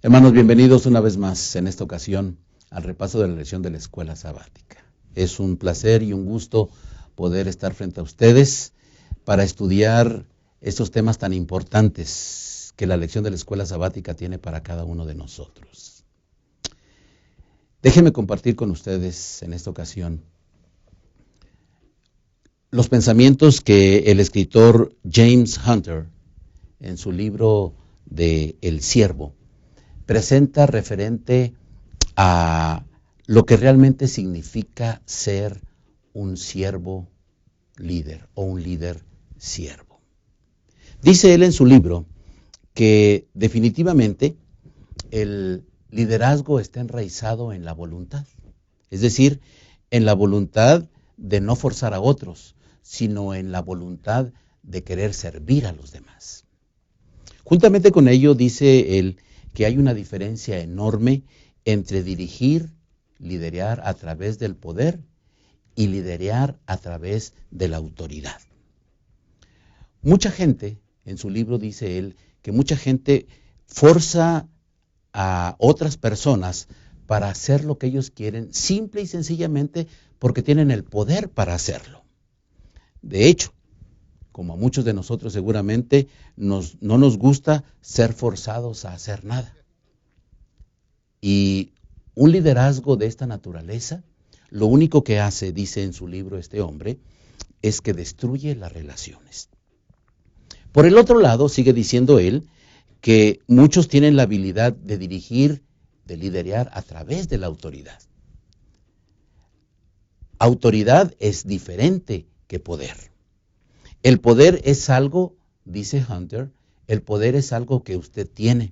Hermanos, bienvenidos una vez más en esta ocasión al repaso de la lección de la escuela sabática. Es un placer y un gusto poder estar frente a ustedes para estudiar estos temas tan importantes que la lección de la escuela sabática tiene para cada uno de nosotros. Déjenme compartir con ustedes en esta ocasión los pensamientos que el escritor James Hunter, en su libro de El Siervo, presenta referente a lo que realmente significa ser un siervo líder o un líder siervo. Dice él en su libro que definitivamente el liderazgo está enraizado en la voluntad, es decir, en la voluntad de no forzar a otros, sino en la voluntad de querer servir a los demás. Juntamente con ello dice él que hay una diferencia enorme entre dirigir, liderar a través del poder y liderar a través de la autoridad. Mucha gente, en su libro dice él, que mucha gente forza a otras personas para hacer lo que ellos quieren, simple y sencillamente porque tienen el poder para hacerlo. De hecho, como a muchos de nosotros seguramente, no nos gusta ser forzados a hacer nada. Y un liderazgo de esta naturaleza, lo único que hace, dice en su libro este hombre, es que destruye las relaciones. Por el otro lado, sigue diciendo él, que muchos tienen la habilidad de dirigir, de liderar a través de la autoridad. Autoridad es diferente que poder. El poder es algo, dice Hunter, el poder es algo que usted tiene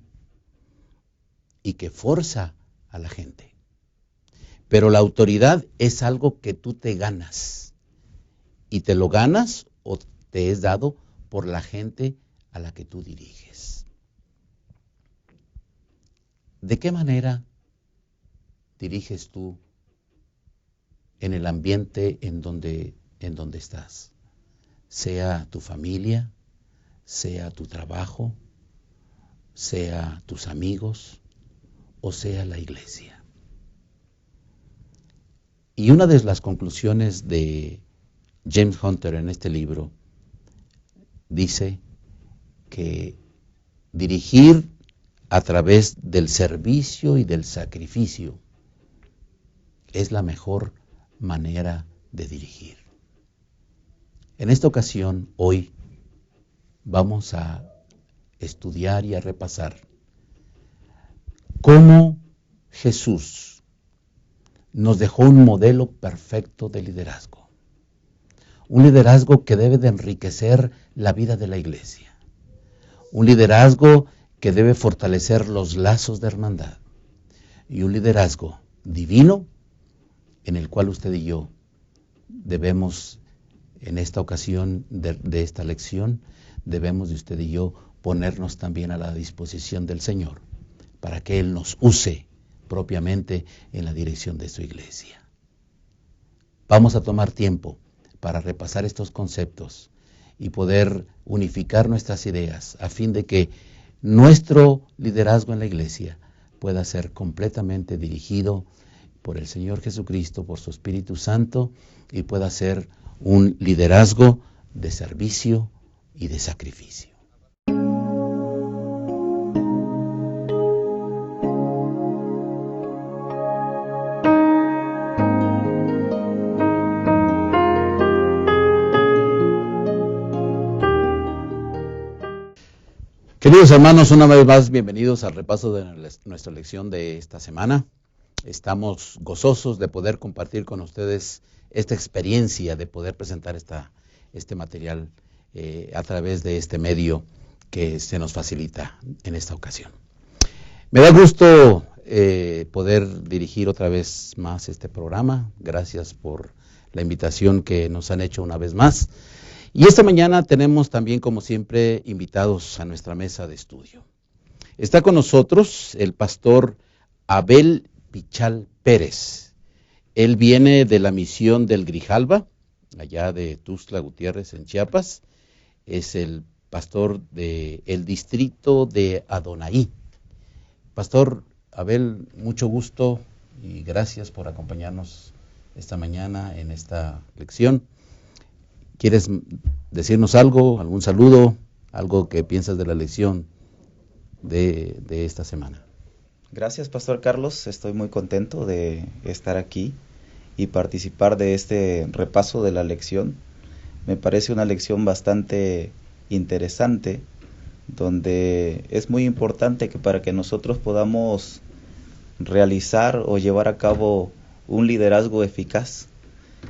y que forza a la gente. Pero la autoridad es algo que tú te ganas. Y te lo ganas o te es dado por la gente a la que tú diriges. ¿De qué manera diriges tú en el ambiente en donde estás? Sea tu familia, sea tu trabajo, sea tus amigos o sea la iglesia. Y una de las conclusiones de James Hunter en este libro dice que dirigir a través del servicio y del sacrificio es la mejor manera de dirigir. En esta ocasión, hoy, vamos a estudiar y a repasar cómo Jesús nos dejó un modelo perfecto de liderazgo. Un liderazgo que debe de enriquecer la vida de la iglesia. Un liderazgo que debe fortalecer los lazos de hermandad. Y un liderazgo divino en el cual usted y yo debemos, en esta ocasión de esta lección, debemos de usted y yo ponernos también a la disposición del Señor para que Él nos use propiamente en la dirección de su iglesia. Vamos a tomar tiempo para repasar estos conceptos y poder unificar nuestras ideas a fin de que nuestro liderazgo en la iglesia pueda ser completamente dirigido por el Señor Jesucristo, por su Espíritu Santo, y pueda ser un liderazgo de servicio y de sacrificio. Queridos hermanos, una vez más bienvenidos al repaso de nuestra lección de esta semana. Estamos gozosos de poder compartir con ustedes esta experiencia de poder presentar este material a través de este medio que se nos facilita en esta ocasión. Me da gusto poder dirigir otra vez más este programa. Gracias por la invitación que nos han hecho una vez más. Y esta mañana tenemos también, como siempre, invitados a nuestra mesa de estudio. Está con nosotros el pastor Abel Pichal Pérez. Él viene de la misión del Grijalva, allá de Tuxtla Gutiérrez, en Chiapas. Es el pastor del distrito de Adonai. Pastor Abel, mucho gusto y gracias por acompañarnos esta mañana en esta lección. ¿Quieres decirnos algo, algún saludo, algo que piensas de la lección de esta semana? Gracias, Pastor Carlos. Estoy muy contento de estar aquí y participar de este repaso de la lección. Me parece una lección bastante interesante, donde es muy importante que para que nosotros podamos realizar o llevar a cabo un liderazgo eficaz,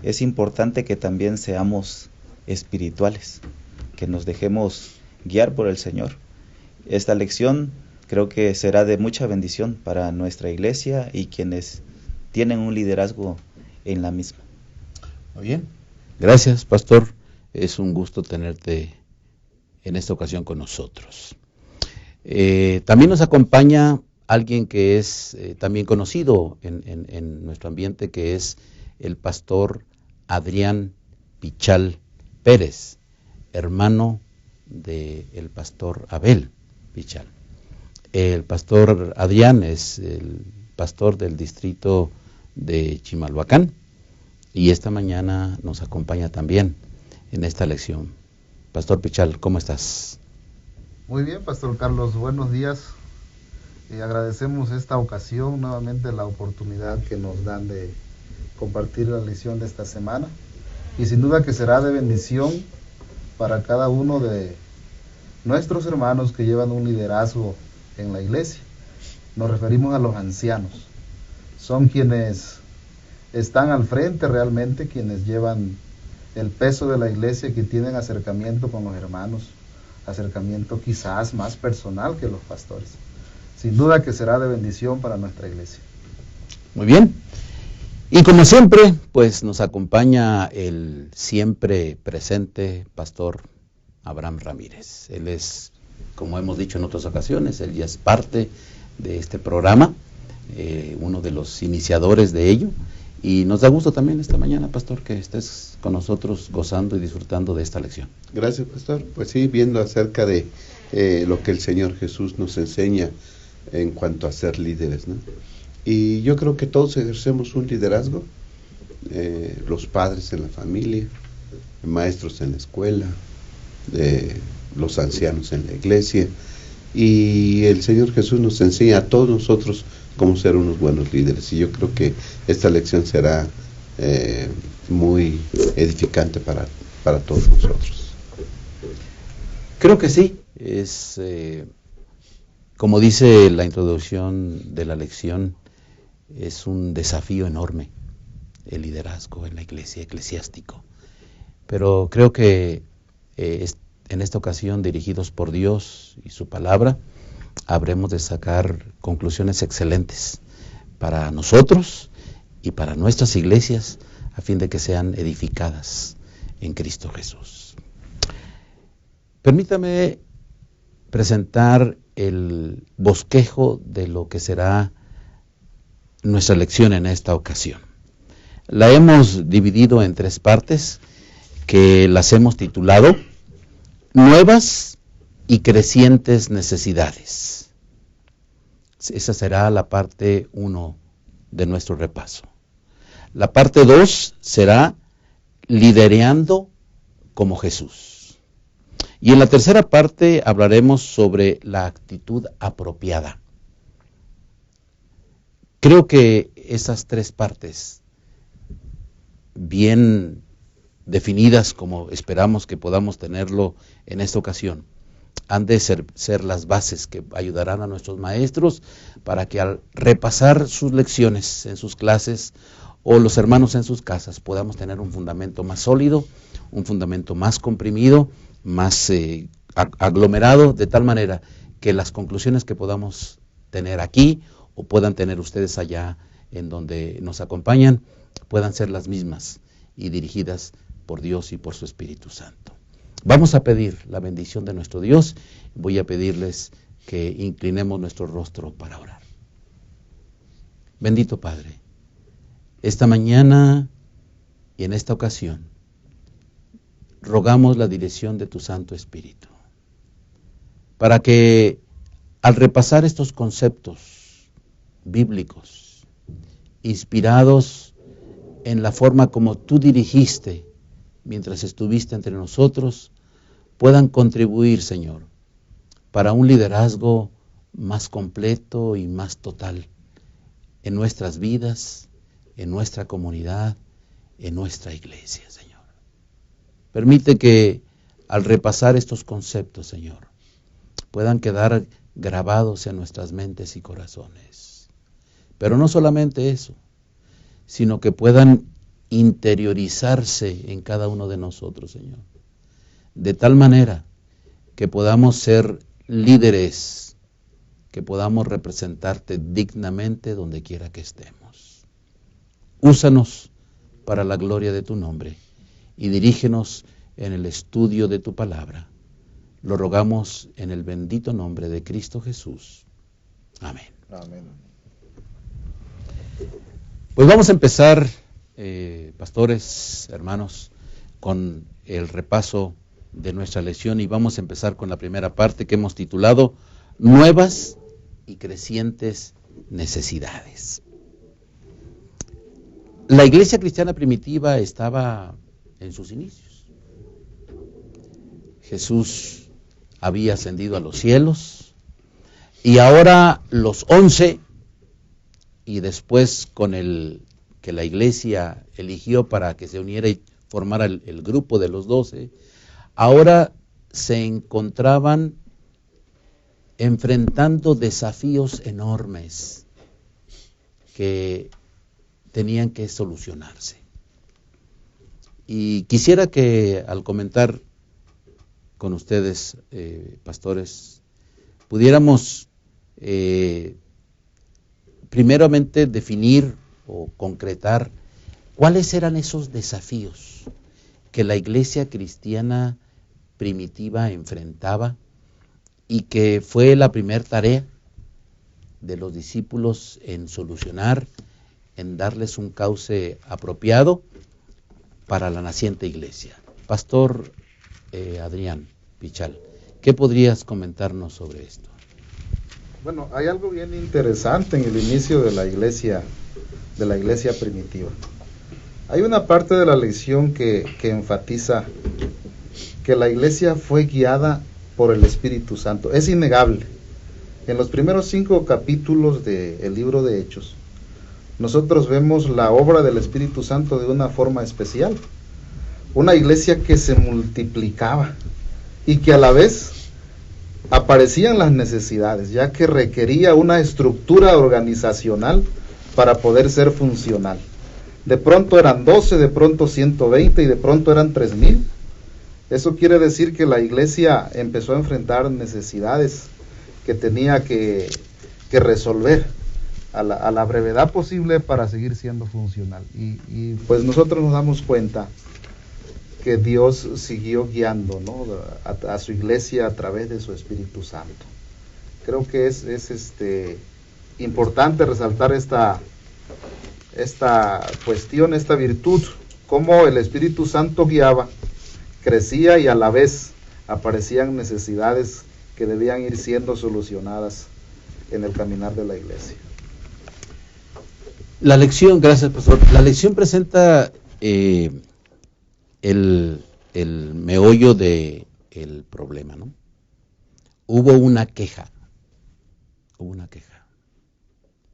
es importante que también seamos espirituales, que nos dejemos guiar por el Señor. Esta lección creo que será de mucha bendición para nuestra iglesia y quienes tienen un liderazgo en la misma. Muy bien. Gracias, Pastor. Es un gusto tenerte en esta ocasión con nosotros. También nos acompaña alguien que es también conocido en nuestro ambiente, que es el Pastor Adrián Pichal Pérez, hermano del Pastor Abel Pichal. El Pastor Adrián es el pastor del distrito de Chimalhuacán y esta mañana nos acompaña también en esta lección. Pastor Pichal, ¿cómo estás? Muy bien, Pastor Carlos, buenos días. Agradecemos esta ocasión, nuevamente la oportunidad que nos dan de compartir la lección de esta semana y sin duda que será de bendición para cada uno de nuestros hermanos que llevan un liderazgo en la iglesia. Nos referimos a los ancianos. Son quienes están al frente realmente, quienes llevan el peso de la iglesia, que tienen acercamiento con los hermanos, acercamiento quizás más personal que los pastores. Sin duda que será de bendición para nuestra iglesia. Muy bien. Y como siempre, pues nos acompaña el siempre presente Pastor Abraham Ramírez. Él es, como hemos dicho en otras ocasiones, él ya es parte de este programa, uno de los iniciadores de ello. Y nos da gusto también esta mañana, Pastor, que estés con nosotros gozando y disfrutando de esta lección. Gracias, Pastor. Pues sí, viendo acerca de lo que el Señor Jesús nos enseña en cuanto a ser líderes, ¿no? Y yo creo que todos ejercemos un liderazgo, los padres en la familia, maestros en la escuela, los ancianos en la iglesia, y el Señor Jesús nos enseña a todos nosotros cómo ser unos buenos líderes, y yo creo que esta lección será muy edificante para todos nosotros. Creo que sí, es como dice la introducción de la lección, es un desafío enorme el liderazgo en la iglesia, eclesiástico. Pero creo que en esta ocasión, dirigidos por Dios y su palabra, habremos de sacar conclusiones excelentes para nosotros y para nuestras iglesias, a fin de que sean edificadas en Cristo Jesús. Permítame presentar el bosquejo de lo que será nuestra lección en esta ocasión. La hemos dividido en 3 partes, que las hemos titulado Nuevas y crecientes necesidades. Esa será la parte 1 de nuestro repaso. La parte 2 será lidereando como Jesús. Y en la tercera parte hablaremos sobre la actitud apropiada. Creo que esas 3 partes, bien definidas como esperamos que podamos tenerlo en esta ocasión, han de ser las bases que ayudarán a nuestros maestros para que al repasar sus lecciones en sus clases o los hermanos en sus casas podamos tener un fundamento más sólido, un fundamento más comprimido, más aglomerado, de tal manera que las conclusiones que podamos tener aquí o puedan tener ustedes allá en donde nos acompañan puedan ser las mismas y dirigidas por Dios y por su Espíritu Santo. Vamos a pedir la bendición de nuestro Dios. Voy a pedirles que inclinemos nuestro rostro para orar. Bendito Padre, esta mañana y en esta ocasión rogamos la dirección de tu Santo Espíritu para que al repasar estos conceptos bíblicos, inspirados en la forma como tú dirigiste mientras estuviste entre nosotros, puedan contribuir, Señor, para un liderazgo más completo y más total en nuestras vidas, en nuestra comunidad, en nuestra iglesia, Señor. Permite que al repasar estos conceptos, Señor, puedan quedar grabados en nuestras mentes y corazones. Pero no solamente eso, sino que puedan interiorizarse en cada uno de nosotros, Señor. De tal manera que podamos ser líderes, que podamos representarte dignamente donde quiera que estemos. Úsanos para la gloria de tu nombre y dirígenos en el estudio de tu palabra. Lo rogamos en el bendito nombre de Cristo Jesús. Amén. Amén. Pues vamos a empezar, pastores, hermanos, con el repaso de nuestra lección y vamos a empezar con la primera parte que hemos titulado Nuevas y crecientes necesidades. La iglesia cristiana primitiva estaba en sus inicios. Jesús había ascendido a los cielos y ahora los 11 y después con el que la iglesia eligió para que se uniera y formara el grupo de los 12, ahora se encontraban enfrentando desafíos enormes que tenían que solucionarse. Y quisiera que al comentar con ustedes, pastores, pudiéramos primeramente definir o concretar cuáles eran esos desafíos que la iglesia cristiana primitiva enfrentaba y que fue la primera tarea de los discípulos en solucionar, en darles un cauce apropiado para la naciente iglesia. Pastor Adrián Pichal, ¿qué podrías comentarnos sobre esto? Bueno, hay algo bien interesante en el inicio de la iglesia primitiva. Hay una parte de la lección que enfatiza que la iglesia fue guiada por el Espíritu Santo. Es innegable. En los primeros 5 capítulos del libro de Hechos, nosotros vemos la obra del Espíritu Santo de una forma especial. Una iglesia que se multiplicaba y que a la vez aparecían las necesidades, ya que requería una estructura organizacional para poder ser funcional. De pronto eran 12, de pronto 120 y de pronto eran 3,000. Eso quiere decir que la iglesia empezó a enfrentar necesidades que tenía que resolver a la brevedad posible para seguir siendo funcional. Y pues nosotros nos damos cuenta que Dios siguió guiando, ¿no?, a su iglesia a través de su Espíritu Santo. Creo que es importante resaltar esta cuestión, esta virtud, cómo el Espíritu Santo guiaba, crecía y a la vez aparecían necesidades que debían ir siendo solucionadas en el caminar de la iglesia. La lección, gracias pastor, la lección presenta el meollo del problema, ¿no? Hubo una queja,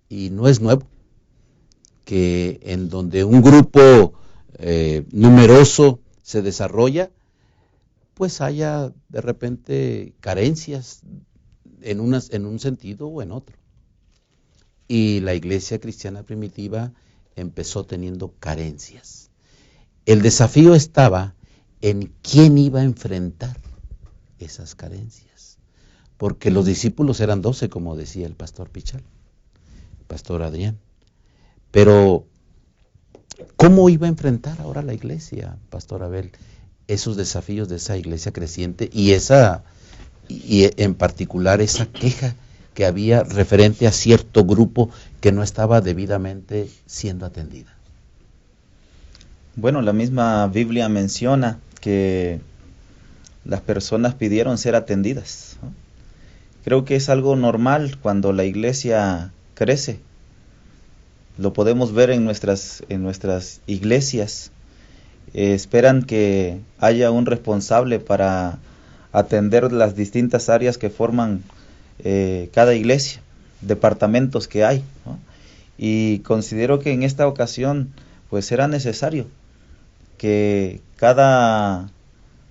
y no es nuevo que en donde un grupo numeroso se desarrolla, pues haya de repente carencias en un sentido o en otro. Y la iglesia cristiana primitiva empezó teniendo carencias. El desafío estaba en quién iba a enfrentar esas carencias, porque los discípulos eran 12, como decía el pastor Pichal, pastor Adrián. Pero, ¿cómo iba a enfrentar ahora la iglesia, pastor Abel, esos desafíos de esa iglesia creciente y en particular esa queja que había referente a cierto grupo que no estaba debidamente siendo atendida? Bueno, la misma Biblia menciona que las personas pidieron ser atendidas, ¿no? Creo que es algo normal cuando la iglesia crece. Lo podemos ver en nuestras iglesias. Esperan que haya un responsable para atender las distintas áreas que forman cada iglesia, departamentos que hay, ¿no? Y considero que en esta ocasión pues era necesario que cada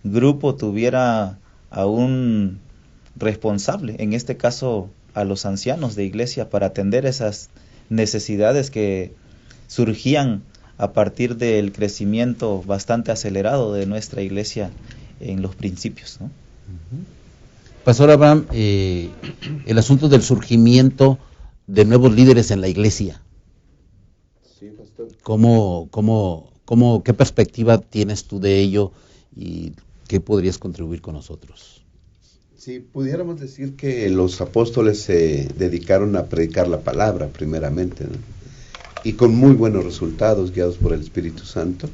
grupo tuviera a un responsable, en este caso a los ancianos de iglesia, para atender esas necesidades que surgían a partir del crecimiento bastante acelerado de nuestra iglesia en los principios, ¿no? Pastor Abraham, el asunto del surgimiento de nuevos líderes en la iglesia. Sí, pastor. ¿Qué perspectiva tienes tú de ello y qué podrías contribuir con nosotros? Sí, pudiéramos decir que los apóstoles se dedicaron a predicar la palabra primeramente, ¿no? Y con muy buenos resultados, guiados por el Espíritu Santo.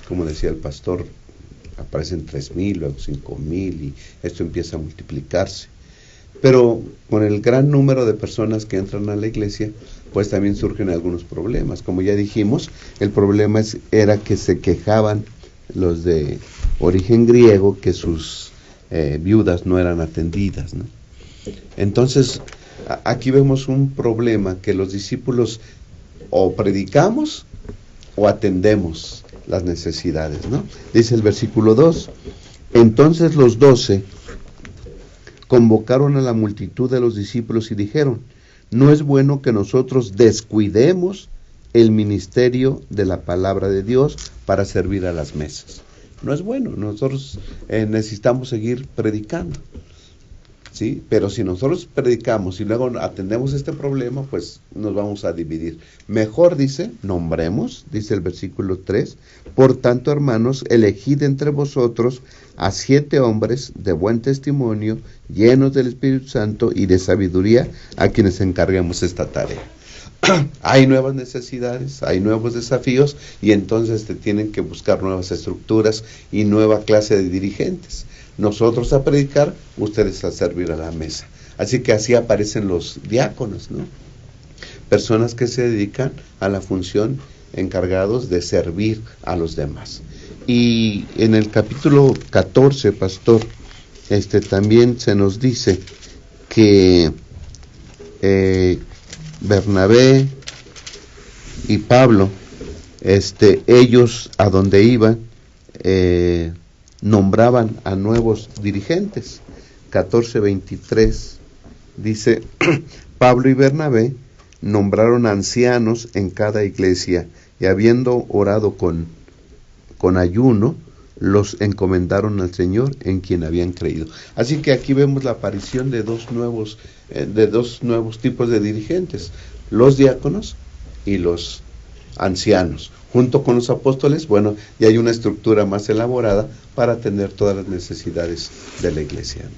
Como decía el pastor, aparecen 3,000, luego 5,000 y esto empieza a multiplicarse. Pero con el gran número de personas que entran a la iglesia, pues también surgen algunos problemas. Como ya dijimos, el problema era que se quejaban los de origen griego que sus viudas no eran atendidas, ¿no? Entonces, aquí vemos un problema que los discípulos o predicamos o atendemos las necesidades, ¿no? Dice el versículo 2, entonces los 12 convocaron a la multitud de los discípulos y dijeron, no es bueno que nosotros descuidemos el ministerio de la palabra de Dios para servir a las mesas. No es bueno, nosotros necesitamos seguir predicando, ¿sí? Pero si nosotros predicamos y luego atendemos este problema, pues nos vamos a dividir. Mejor, dice, nombremos, dice el versículo 3, por tanto, hermanos, elegid entre vosotros a 7 hombres de buen testimonio, llenos del Espíritu Santo y de sabiduría, a quienes encarguemos esta tarea. Hay nuevas necesidades, hay nuevos desafíos y entonces tienen que buscar nuevas estructuras y nueva clase de dirigentes. Nosotros a predicar, ustedes a servir a la mesa. Así que así aparecen los diáconos, ¿no? Personas que se dedican a la función, encargados de servir a los demás. Y en el capítulo 14, pastor, también se nos dice que Bernabé y Pablo, ellos a donde iban, nombraban a nuevos dirigentes. 14:23 dice, Pablo y Bernabé nombraron ancianos en cada iglesia y habiendo orado con ayuno, los encomendaron al Señor en quien habían creído. Así que aquí vemos la aparición de dos nuevos tipos de dirigentes, los diáconos y los ancianos. Junto con los apóstoles, bueno, ya hay una estructura más elaborada para atender todas las necesidades de la iglesia.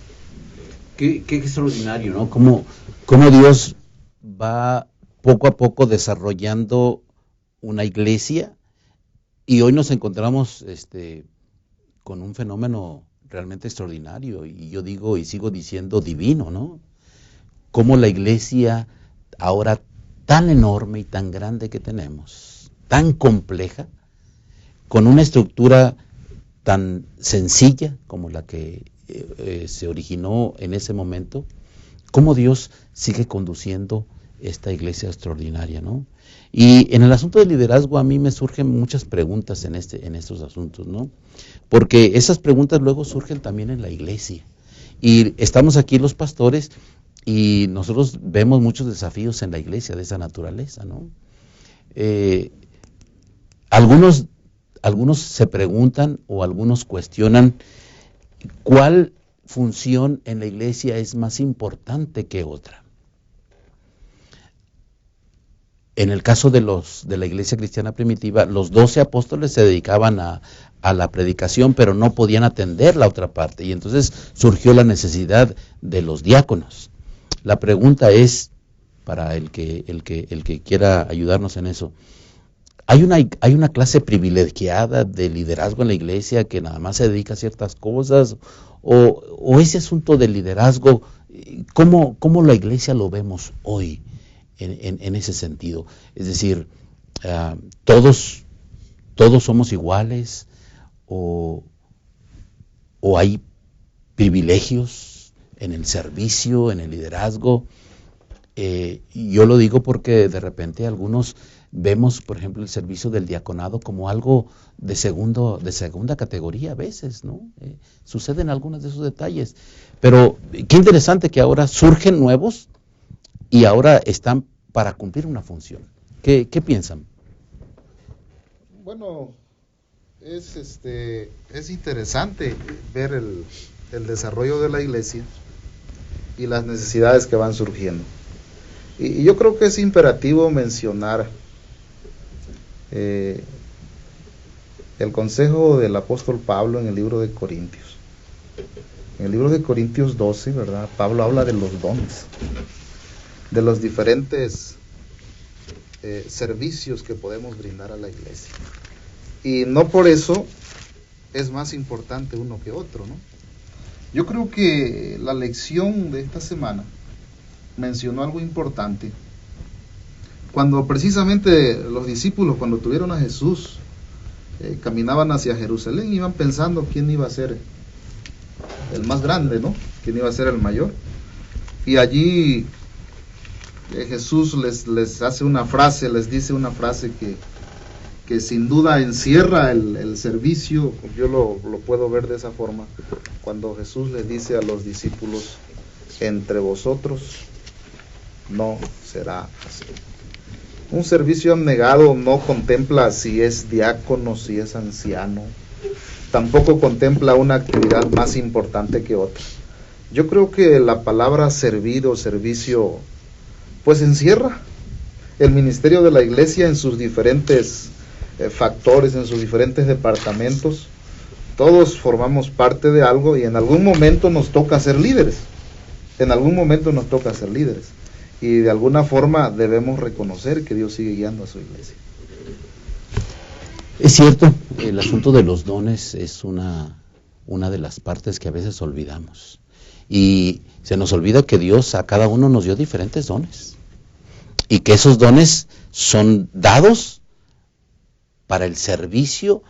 Qué extraordinario, ¿no? Cómo Dios va poco a poco desarrollando una iglesia y hoy nos encontramos con un fenómeno realmente extraordinario y yo digo y sigo diciendo divino, ¿no? Cómo la iglesia ahora tan enorme y tan grande que tenemos, tan compleja, con una estructura tan sencilla como la que se originó en ese momento, cómo Dios sigue conduciendo esta iglesia extraordinaria, ¿no? Y en el asunto del liderazgo a mí me surgen muchas preguntas en estos asuntos, ¿no? Porque esas preguntas luego surgen también en la iglesia. Y estamos aquí los pastores y nosotros vemos muchos desafíos en la iglesia de esa naturaleza, ¿no? Algunos se preguntan o algunos cuestionan cuál función en la iglesia es más importante que otra. En el caso de la iglesia cristiana primitiva, los 12 apóstoles se dedicaban a la predicación, pero no podían atender la otra parte. Y entonces surgió la necesidad de los diáconos. La pregunta es, para el que quiera ayudarnos en eso, ¿hay una clase privilegiada de liderazgo en la iglesia que nada más se dedica a ciertas cosas? ¿O ese asunto del liderazgo ¿Cómo la iglesia lo vemos hoy en ese sentido? Es decir, ¿todos somos iguales o hay privilegios en el servicio, en el liderazgo? Yo lo digo porque de repente algunos vemos, por ejemplo, el servicio del diaconado como algo de segunda categoría a veces, ¿no? Suceden algunos de esos detalles. Pero qué interesante que ahora surgen nuevos y ahora están para cumplir una función. ¿Qué piensan? Bueno, es interesante ver el desarrollo de la iglesia y las necesidades que van surgiendo. Y yo creo que es imperativo mencionar el consejo del apóstol Pablo en el libro de Corintios. En el libro de Corintios 12, ¿verdad? Pablo habla de los dones, de los diferentes servicios que podemos brindar a la iglesia. Y no por eso es más importante uno que otro, ¿no? Yo creo que la lección de esta semana mencionó algo importante. Cuando precisamente los discípulos, cuando tuvieron a Jesús, caminaban hacia Jerusalén, iban pensando quién iba a ser el más grande, ¿no? Quién iba a ser el mayor. Y allí Jesús les hace una frase, les dice una frase que sin duda encierra el servicio. Yo lo puedo ver de esa forma, cuando Jesús les dice a los discípulos: entre vosotros no será así. Un servicio abnegado no contempla si es diácono, si es anciano, tampoco contempla una actividad más importante que otra. Yo creo que la palabra servir o servicio pues encierra el ministerio de la iglesia en sus diferentes factores, en sus diferentes departamentos. Todos formamos parte de algo y en algún momento nos toca ser líderes. En algún momento nos toca ser líderes. Y de alguna forma debemos reconocer que Dios sigue guiando a su iglesia. Es cierto, el asunto de los dones es una de las partes que a veces olvidamos. Y se nos olvida que Dios a cada uno nos dio diferentes dones. Y que esos dones son dados para el servicio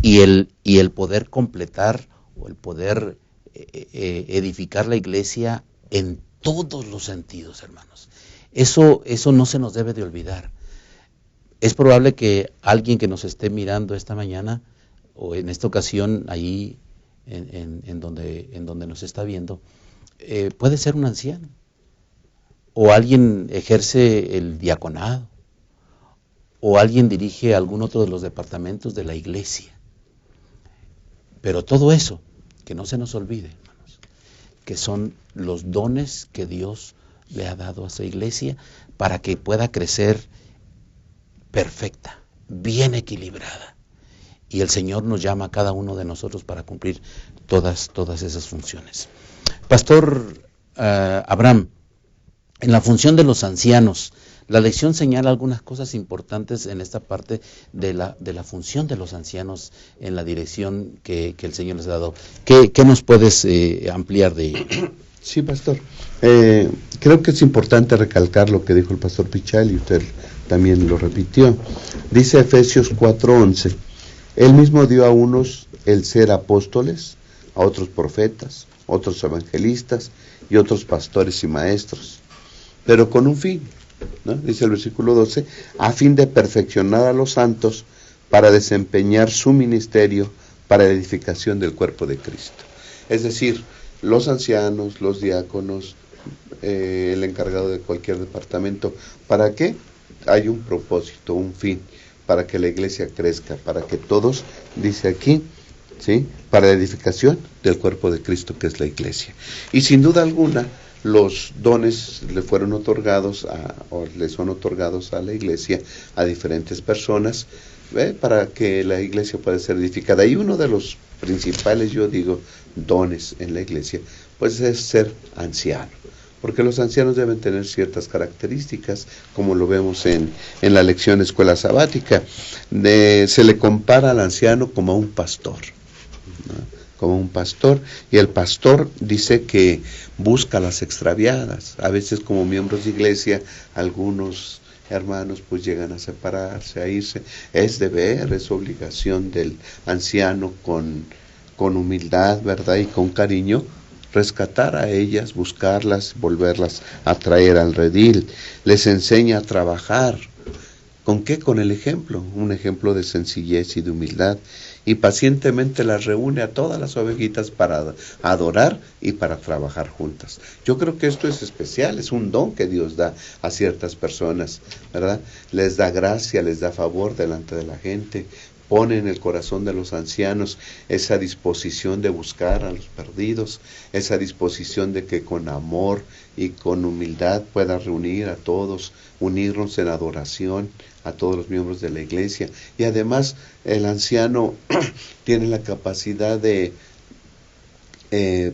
y el poder completar o el poder edificar la iglesia en todos los sentidos, hermanos. Eso no se nos debe de olvidar. Es probable que alguien que nos esté mirando esta mañana o en esta ocasión ahí en donde nos está viendo, puede ser un anciano o alguien ejerce el diaconado o alguien dirige algún otro de los departamentos de la iglesia. Pero todo eso, que no se nos olvide, hermanos, que son los dones que Dios le ha dado a su iglesia para que pueda crecer perfecta, bien equilibrada. Y el Señor nos llama a cada uno de nosotros para cumplir todas esas funciones. Pastor Abraham, en la función de los ancianos, la lección señala algunas cosas importantes en esta parte de la función de los ancianos en la dirección que el Señor les ha dado. ¿Qué nos puedes ampliar de ello? Sí, pastor. Creo que es importante recalcar lo que dijo el pastor Pichal y usted también lo repitió. Dice Efesios 4:11, Él mismo dio a unos el ser apóstoles, a otros profetas, otros evangelistas y otros pastores y maestros, pero con un fin, ¿no? Dice el versículo 12, a fin de perfeccionar a los santos para desempeñar su ministerio para la edificación del cuerpo de Cristo. Es decir, los ancianos, los diáconos, el encargado de cualquier departamento, ¿para qué? Hay un propósito, un fin, para que la iglesia crezca, para que todos, dice aquí, ¿sí?, para la edificación del cuerpo de Cristo, que es la iglesia. Y sin duda alguna, los dones le fueron otorgados o le son otorgados a la iglesia, a diferentes personas, para que la iglesia pueda ser edificada. Y uno de los principales, yo digo, dones en la iglesia, pues es ser anciano, porque los ancianos deben tener ciertas características, como lo vemos en la lección de escuela sabática. Se le compara al anciano como a un pastor, ¿no? como un pastor, y el pastor dice que busca las extraviadas. A veces como miembros de iglesia, algunos hermanos pues llegan a separarse, a irse. Es deber, es obligación del anciano con humildad, ¿verdad? Y con cariño, rescatar a ellas, buscarlas, volverlas a traer al redil. Les enseña a trabajar. ¿Con qué? Con el ejemplo, un ejemplo de sencillez y de humildad. Y pacientemente las reúne a todas las ovejitas para adorar y para trabajar juntas. Yo creo que esto es especial, es un don que Dios da a ciertas personas, ¿verdad? Les da gracia, les da favor delante de la gente, pone en el corazón de los ancianos esa disposición de buscar a los perdidos, esa disposición de que con amor y con humildad pueda reunir a todos, unirnos en adoración a todos los miembros de la iglesia. Y además el anciano tiene la capacidad de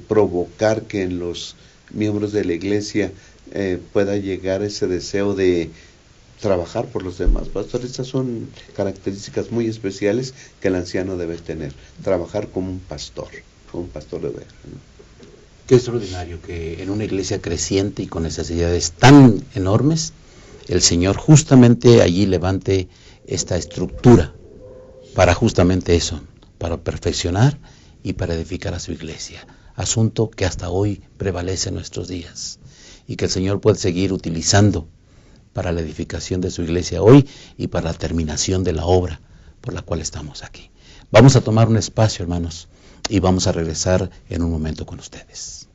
provocar que en los miembros de la iglesia pueda llegar ese deseo de trabajar por los demás. Pastor, estas son características muy especiales que el anciano debe tener. Trabajar como un pastor de ovejas, ¿no? Qué extraordinario que en una iglesia creciente y con necesidades tan enormes, el Señor justamente allí levante esta estructura para justamente eso, para perfeccionar y para edificar a su iglesia. Asunto que hasta hoy prevalece en nuestros días y que el Señor puede seguir utilizando para la edificación de su iglesia hoy y para la terminación de la obra por la cual estamos aquí. Vamos a tomar un espacio, hermanos, y vamos a regresar en un momento con ustedes.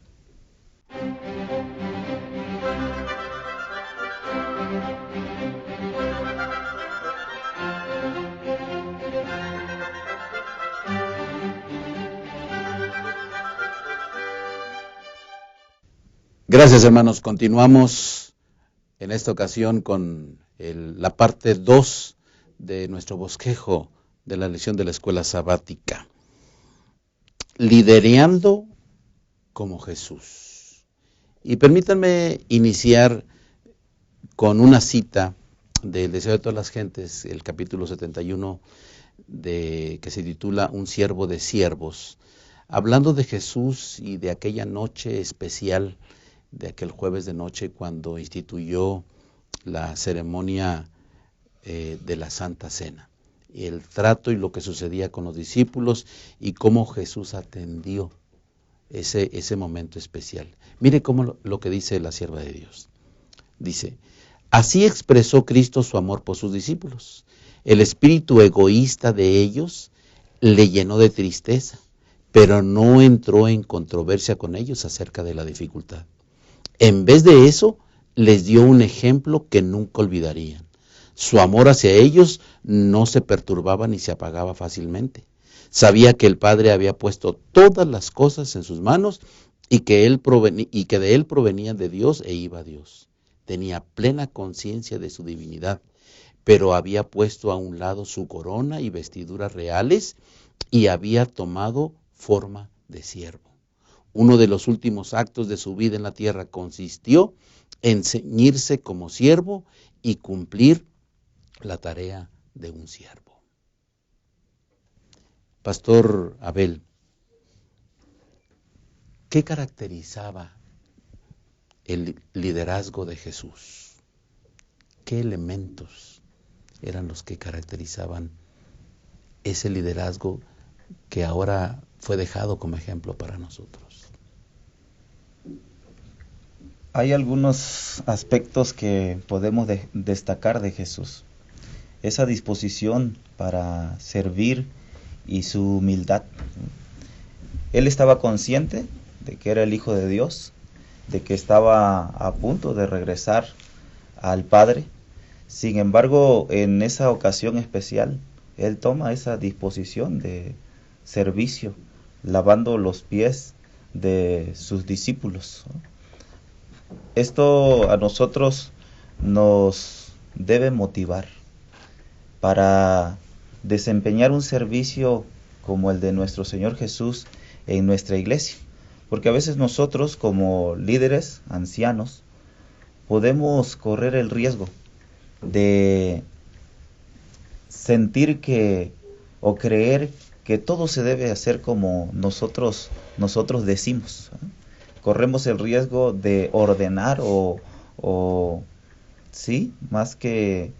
Gracias, hermanos. Continuamos en esta ocasión con la parte 2 de nuestro bosquejo de la lección de la escuela sabática. Liderando como Jesús. Y permítanme iniciar con una cita del Deseo de todas las gentes, el capítulo 71, que se titula Un siervo de siervos, hablando de Jesús y de aquella noche especial, de aquel jueves de noche cuando instituyó la ceremonia de la Santa Cena, y el trato y lo que sucedía con los discípulos y cómo Jesús atendió ese momento especial. Mire cómo lo que dice la sierva de Dios. Dice, así expresó Cristo su amor por sus discípulos. El espíritu egoísta de ellos le llenó de tristeza, pero no entró en controversia con ellos acerca de la dificultad. En vez de eso, les dio un ejemplo que nunca olvidarían. Su amor hacia ellos no se perturbaba ni se apagaba fácilmente. Sabía que el Padre había puesto todas las cosas en sus manos y que de él provenían de Dios e iba a Dios. Tenía plena conciencia de su divinidad, pero había puesto a un lado su corona y vestiduras reales y había tomado forma de siervo. Uno de los últimos actos de su vida en la tierra consistió en ceñirse como siervo y cumplir la tarea de un siervo. Pastor Abel, ¿qué caracterizaba el liderazgo de Jesús? ¿Qué elementos eran los que caracterizaban ese liderazgo que ahora fue dejado como ejemplo para nosotros? Hay algunos aspectos que podemos destacar de Jesús. Esa disposición para servir y su humildad. Él estaba consciente de que era el Hijo de Dios, de que estaba a punto de regresar al Padre. Sin embargo, en esa ocasión especial, Él toma esa disposición de servicio, lavando los pies de sus discípulos. Esto a nosotros nos debe motivar para desempeñar un servicio como el de nuestro Señor Jesús en nuestra iglesia. Porque a veces nosotros como líderes, ancianos, podemos correr el riesgo de sentir que o creer que todo se debe hacer como nosotros decimos. Corremos el riesgo de ordenar o sí, más que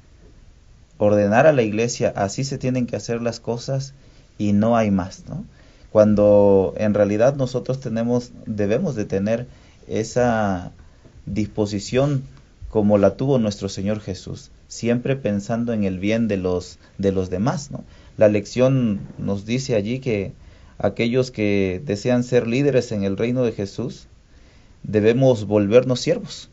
ordenar a la iglesia, así se tienen que hacer las cosas y no hay más, ¿no? Cuando en realidad nosotros debemos de tener esa disposición como la tuvo nuestro Señor Jesús, siempre pensando en el bien de los demás, ¿no? La lección nos dice allí que aquellos que desean ser líderes en el reino de Jesús, debemos volvernos siervos,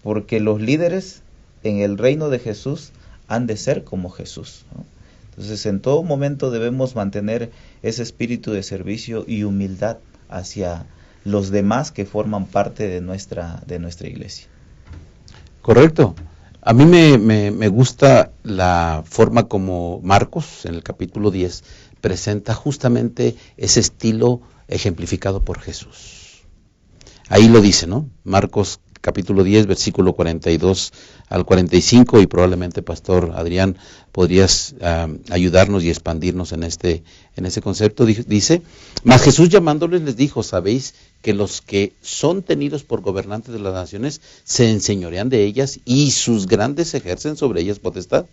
porque los líderes en el reino de Jesús han de ser como Jesús, ¿no? Entonces, en todo momento debemos mantener ese espíritu de servicio y humildad hacia los demás que forman parte de nuestra iglesia. Correcto. A mí me gusta la forma como Marcos, en el capítulo 10, presenta justamente ese estilo ejemplificado por Jesús. Ahí lo dice, ¿no? Marcos capítulo 10, versículo 42 al 45, y probablemente, Pastor Adrián, podrías ayudarnos y expandirnos en ese concepto. Dice: mas Jesús llamándoles les dijo: sabéis que los que son tenidos por gobernantes de las naciones se enseñorean de ellas, y sus grandes ejercen sobre ellas potestad.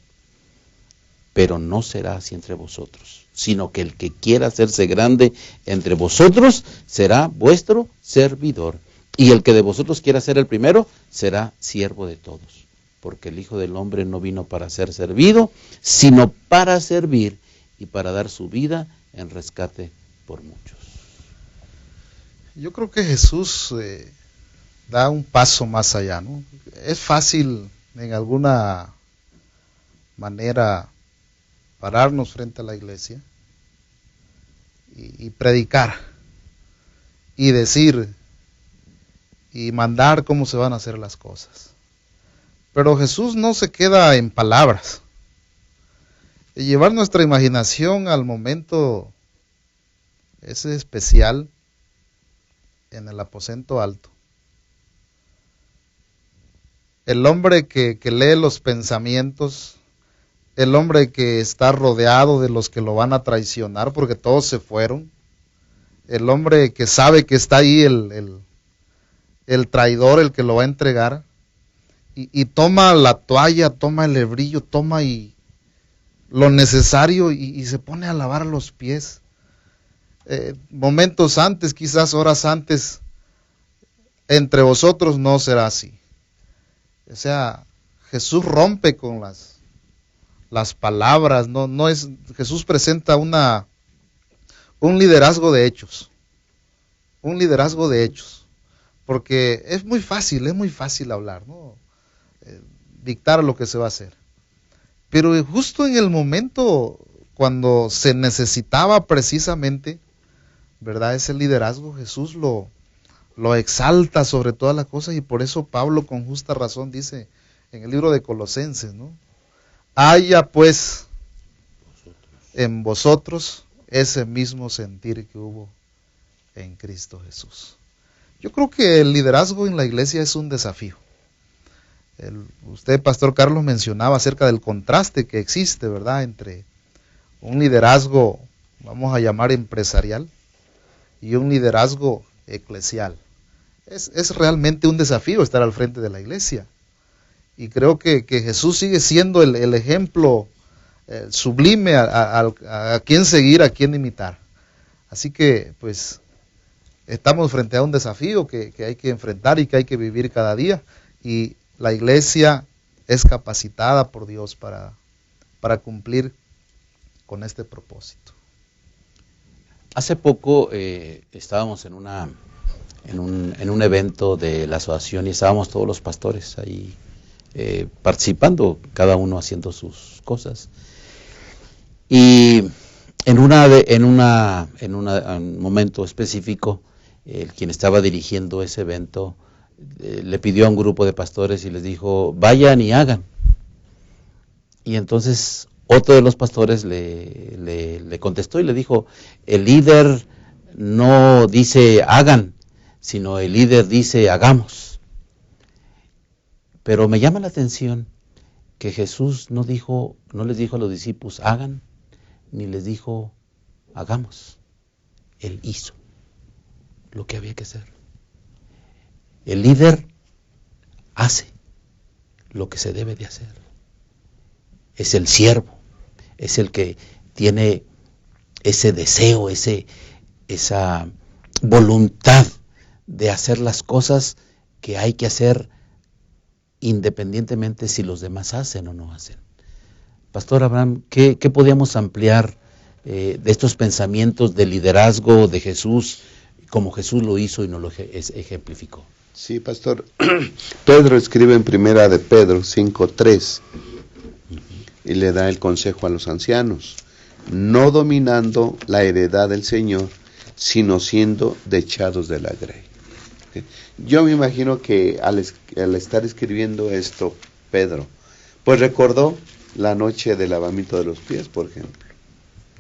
Pero no será así entre vosotros, sino que el que quiera hacerse grande entre vosotros será vuestro servidor. Y el que de vosotros quiera ser el primero, será siervo de todos. Porque el Hijo del Hombre no vino para ser servido, sino para servir y para dar su vida en rescate por muchos. Yo creo que Jesús da un paso más allá, ¿no? Es fácil en alguna manera pararnos frente a la iglesia y predicar y decir y mandar cómo se van a hacer las cosas. Pero Jesús no se queda en palabras. Y llevar nuestra imaginación al momento ese especial en el aposento alto. El hombre que lee los pensamientos, el hombre que está rodeado de los que lo van a traicionar porque todos se fueron, el hombre que sabe que está ahí el traidor, el que lo va a entregar, y toma la toalla, toma el lebrillo, toma lo necesario y se pone a lavar los pies. Momentos antes, quizás horas antes, entre vosotros no será así. O sea, Jesús rompe con las palabras, no es, Jesús presenta un liderazgo de hechos, porque es muy fácil hablar, ¿no? Dictar lo que se va a hacer. Pero justo en el momento cuando se necesitaba precisamente, ¿verdad?, ese liderazgo, Jesús lo exalta sobre todas las cosas, y por eso Pablo con justa razón dice en el libro de Colosenses, ¿no? Haya pues en vosotros ese mismo sentir que hubo en Cristo Jesús. Yo creo que el liderazgo en la iglesia es un desafío. Usted, Pastor Carlos, mencionaba acerca del contraste que existe, ¿verdad?, entre un liderazgo, vamos a llamar empresarial, y un liderazgo eclesial. Es realmente un desafío estar al frente de la iglesia. Y creo que Jesús sigue siendo el ejemplo sublime a quien seguir, a quien imitar. Así que, pues, estamos frente a un desafío que hay que enfrentar y que hay que vivir cada día. Y la iglesia es capacitada por Dios para cumplir con este propósito. Hace poco estábamos en un evento de la asociación, y estábamos todos los pastores ahí participando, cada uno haciendo sus cosas. Y en un momento específico, quien estaba dirigiendo ese evento le pidió a un grupo de pastores y les dijo: vayan y hagan. Y entonces otro de los pastores le contestó y le dijo: el líder no dice hagan, sino el líder dice hagamos. Pero me llama la atención que Jesús no les dijo a los discípulos hagan, ni les dijo hagamos. Él hizo lo que había que hacer. El líder hace lo que se debe de hacer. Es el siervo, es el que tiene ese deseo, esa voluntad de hacer las cosas que hay que hacer independientemente si los demás hacen o no hacen. Pastor Abraham, ¿qué podíamos ampliar de estos pensamientos de liderazgo de Jesús, como Jesús lo hizo y nos lo ejemplificó? Sí, pastor. Pedro escribe en primera de Pedro 5:3 y le da el consejo a los ancianos, no dominando la heredad del Señor, sino siendo dechados de la grey. Yo me imagino que al estar escribiendo esto, Pedro, pues recordó la noche del lavamiento de los pies, por ejemplo,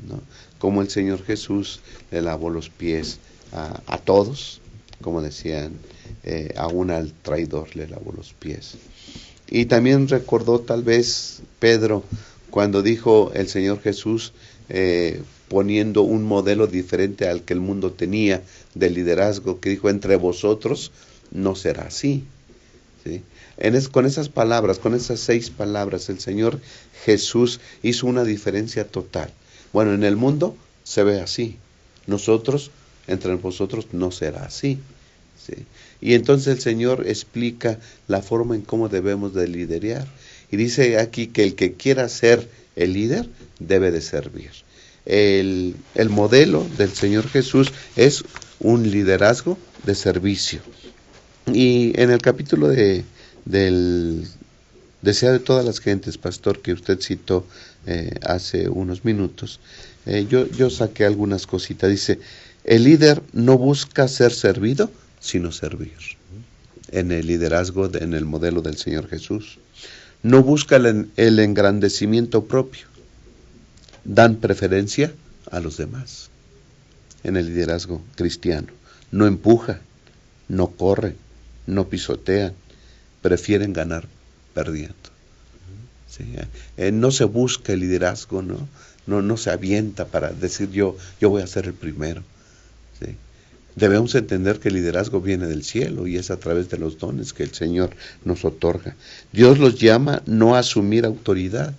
¿no? Como el Señor Jesús le lavó los pies a todos, como decían, aún al traidor le lavó los pies. Y también recordó tal vez Pedro cuando dijo el Señor Jesús, poniendo un modelo diferente al que el mundo tenía de liderazgo, que dijo, entre vosotros no será así, ¿sí? Con esas palabras, con esas 6 palabras, el Señor Jesús hizo una diferencia total. Bueno, en el mundo se ve así, entre vosotros no será así, ¿sí? Y entonces el Señor explica la forma en cómo debemos de liderar. Y dice aquí que el que quiera ser el líder debe de servir. El modelo del Señor Jesús es un liderazgo de servicio. Y en el capítulo del deseo de todas las gentes, pastor, que usted citó hace unos minutos, yo saqué algunas cositas. Dice, el líder no busca ser servido, sino servir. En el liderazgo, en el modelo del Señor Jesús. No busca el engrandecimiento propio. Dan preferencia a los demás. En el liderazgo cristiano. No empujan, no corren, no pisotean. Prefieren ganar perdiendo. ¿Sí? No se busca el liderazgo, no se avienta para decir yo voy a ser el primero. ¿Sí? Debemos entender que el liderazgo viene del cielo y es a través de los dones que el Señor nos otorga. Dios los llama no a asumir autoridad,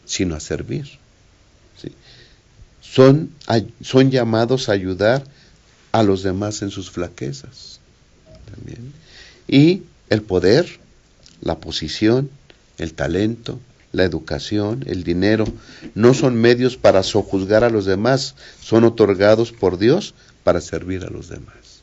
sino a servir. ¿Sí? Son llamados a ayudar a los demás en sus flaquezas. También. Y el poder, la posición, el talento, la educación, el dinero, no son medios para sojuzgar a los demás, son otorgados por Dios para servir a los demás.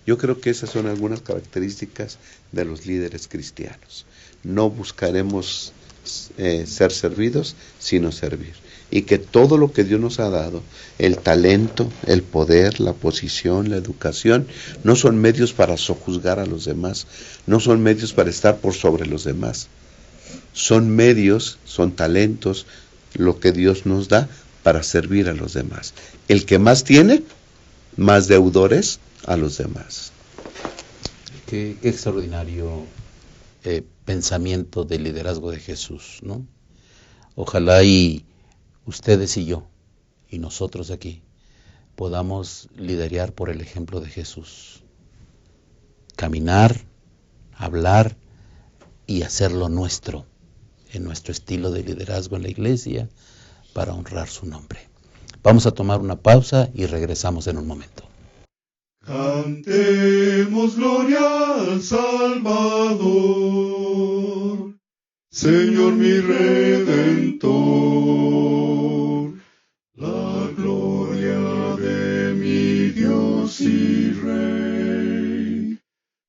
Yo creo que esas son algunas características de los líderes cristianos. No buscaremos ser servidos, sino servir. Y que todo lo que Dios nos ha dado, el talento, el poder, la posición, la educación, no son medios para sojuzgar a los demás, no son medios para estar por sobre los demás. Son medios, son talentos, lo que Dios nos da para servir a los demás. El que más tiene, más deudores a los demás. Qué extraordinario pensamiento del liderazgo de Jesús, ¿no? Ojalá y ustedes y yo, y nosotros aquí, podamos liderar por el ejemplo de Jesús. Caminar, hablar y hacerlo nuestro, en nuestro estilo de liderazgo en la iglesia, para honrar su nombre. Vamos a tomar una pausa y regresamos en un momento. Cantemos gloria al Salvador, Señor mi Redentor, la gloria de mi Dios y Rey,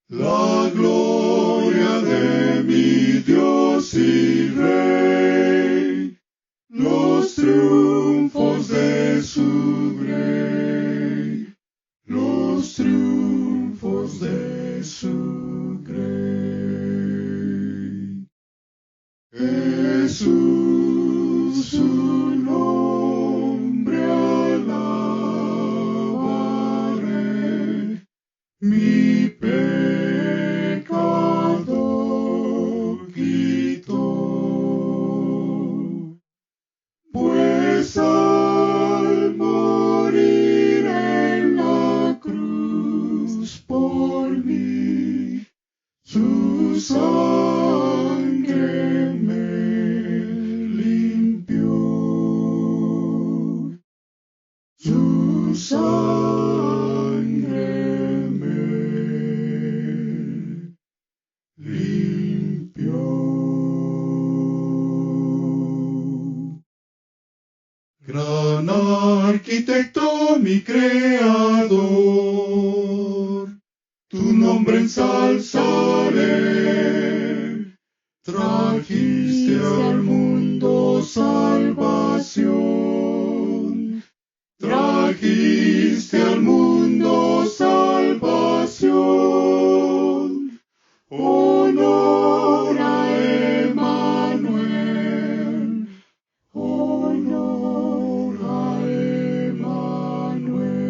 la gloria de mi Dios y Rey, los triunfos de su grey, los triunfos de su grey. Jesús, su nombre alabaré, mi pecado quitó, pues al morir sangre me limpió. Gran arquitecto, mi creador, tu nombre ensalzaré. Trajiste al mundo salvación. Trajiste al mundo salvación. Honor a Emmanuel. Honor a Emmanuel.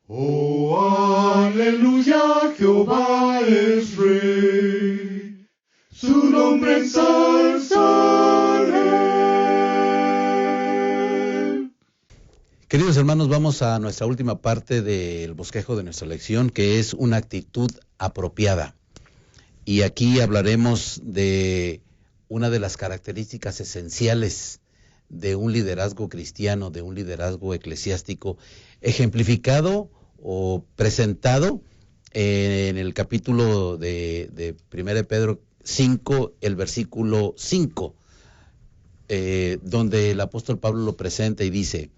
Oh, aleluya, Jehová es rey. Su nombre ensalzaré. Queridos hermanos, vamos a nuestra última parte del bosquejo de nuestra lección, que es una actitud apropiada. Y aquí hablaremos de una de las características esenciales de un liderazgo cristiano, de un liderazgo eclesiástico, ejemplificado o presentado en el capítulo de 1 Pedro 5, el versículo 5, donde el apóstol Pablo lo presenta y dice: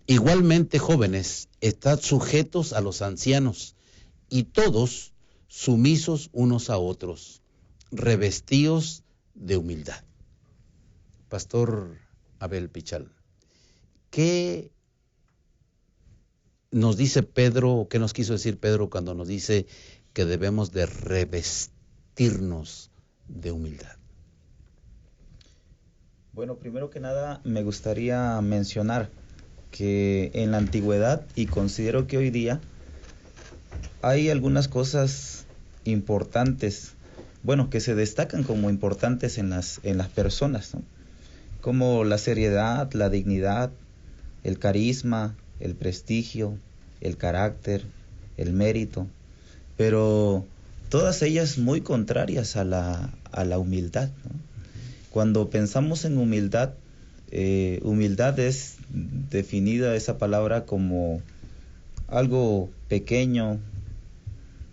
igualmente, jóvenes, estad sujetos a los ancianos, y todos sumisos unos a otros, revestidos de humildad. Pastor Abel Pichal, ¿qué nos dice Pedro, o qué nos quiso decir Pedro cuando nos dice que debemos de revestirnos de humildad? Bueno, primero que nada me gustaría mencionar que en la antigüedad, y considero que hoy día, hay algunas cosas importantes, bueno, que se destacan como importantes en las personas, ¿no? Como la seriedad, la dignidad, el carisma, el prestigio, el carácter, el mérito, pero todas ellas muy contrarias a la humildad, ¿no? Cuando pensamos en humildad, humildad es definida esa palabra como algo pequeño,